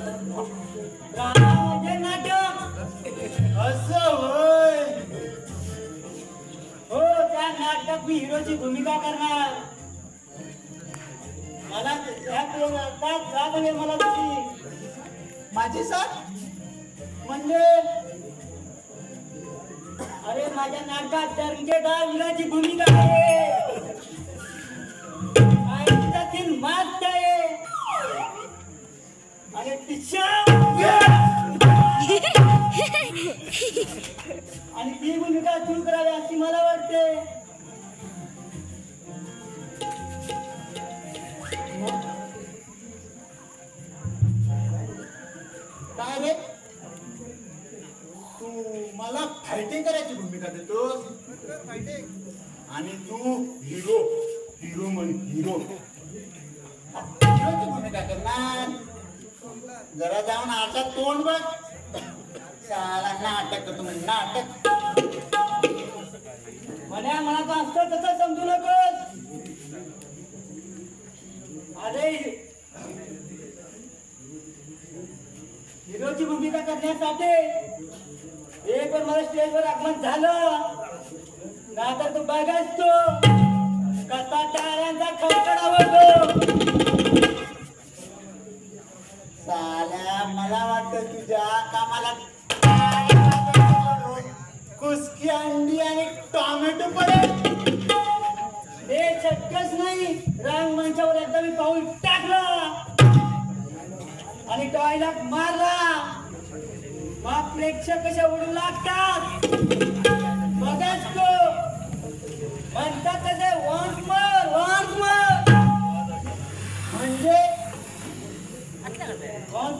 Drama म्हणजे नाटक असं होय. हो. त्या नाटकात मी हिरोची भूमिका करणार. मला मला तुझी माझी साथ म्हणजे अरे माझ्या नाटकात दर्जेदार हिरोची भूमिका आहे. आयुष्यातील मात आहे आणि तिच्या आणि ती भूमिका सुरू करावी अशी मला वाटते. काय रे, तू मला फायटिंग करायची भूमिका देतोस आणि तू हिरो हिरो म्हण हिरो हिरोची भूमिका करणार. जरा जाऊन आरशात तोंड बघ. साला नाटक करतो म्हणजे नाटक. मला मनात असतं तसं समजू नकोस. अरे हिरोची भूमिका करण्यासाठी एक वेळ मला स्टेजवर आगमन झालं ना तर तू बघास तो कसा टाळ्यांचा खडखड आवडतो. साल्या मला वाटतं तुझ्या कामाला कुस्की अंडी आणि टोमॅटो पडेल. हे शक्यच नाही. रंगमंचावर एकदा मी पाऊल टाकलं आणि टॉयलेट मारला मग प्रेक्षक कशा उडू लागतात बघाच तो. म्हणतात तसे वॉन्स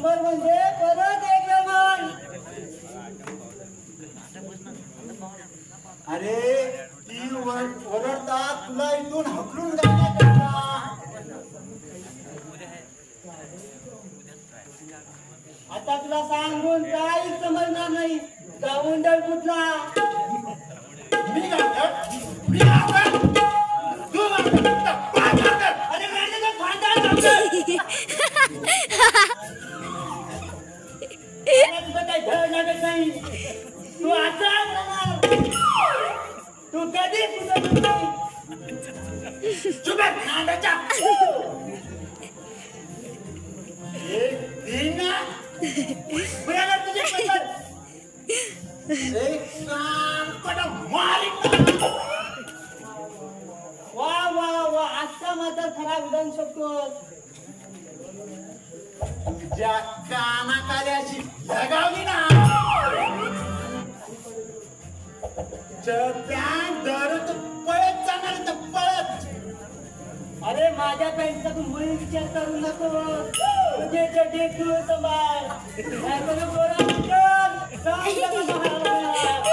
मोर म्हणजे परत एकदा म्हण. अरे ती ओरडतात तुला इथून हकलून जाण्याकरता. आता तुला सांगून काहीच समजणार नाही. गावंडळ कुठला मी गावकर, मी गावकर, तू गावकर. अरे माझ्या खानदान गावंडळ. तुझं काही धड लागत नाही. तू असाच राहणार. तू कधी सुधरणार नाही. चुप आहे, नांदाच्या. एक दिन बरोबर तुझी पद्धत. एक कानपट मारीन. वा वा वा असा मात्र खरा विधान शकतोस. तुझ्या कानाखाली अशी लगावली ना चप्यान धरून पळत जाणार तर पळत. अरे माझ्या पॅन्टचा तू मुळी विचार करू नको. तुझे चड्डे तू सांभाळ. नाहीतर गोरा म्हणतात, सांग त्याला महाराज.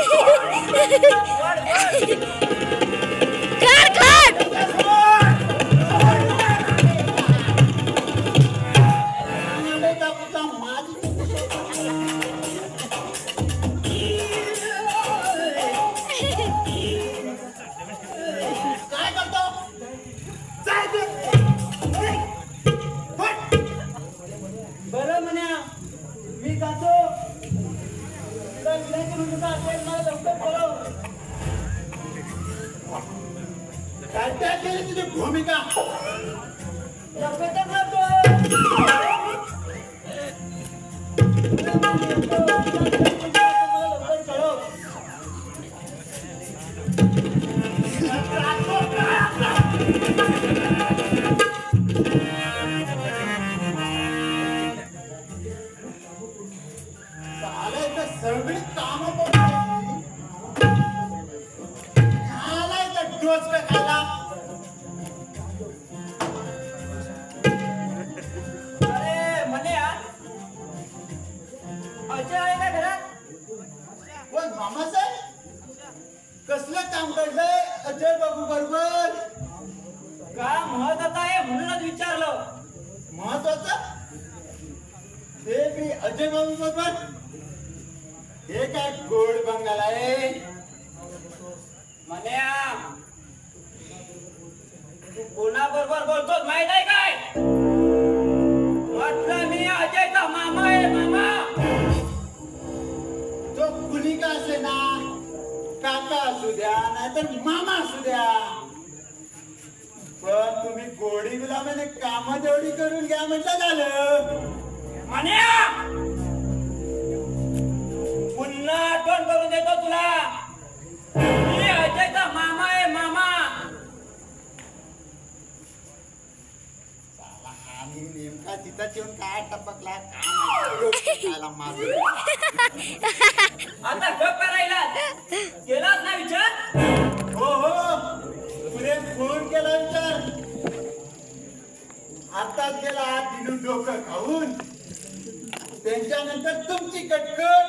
काय करतो? बरं म्हणा मी जातो. तुला विधानची भूमिका असेल मला लवकर बोलव. काय केली तुझी भूमिका? लवकर तर जातो. सगळी कामं डोस का खाला. अरे म्हणे अजय आहे ना घरात? पण मामासाहेब कसलं काम करतंय अजय बाबू बरोबर? का महत्वाचं आहे म्हणूनच विचारलं. महत्वाचं ते मी अजय बाबू बरोबर. हे काय गोड बंगाल आहे म्हणे तू कोणाबरोबर बोलतोस माहित आहे काय? म्हटलं मी अजयचा मामा आहे मामा. तो कुणी का असे ना, काका असू द्या नाहीतर मामा असू द्या, पण तुम्ही गोडी गुलामाने काम तेवढी करून घ्या म्हटलं झालं. म्हण्या पुन्हा आठवण करून देतो तुला, मी अजयचा मामा आहे मामा. साला आणि नेमका तिथं येऊन काय टपकला काय माझं. आता गप करायला केलाच ना विचार. हो हो तुने फोन केला विचार, आताच गेला दिलू डोकं खाऊन, त्यांच्यानंतर तुमची कटकट.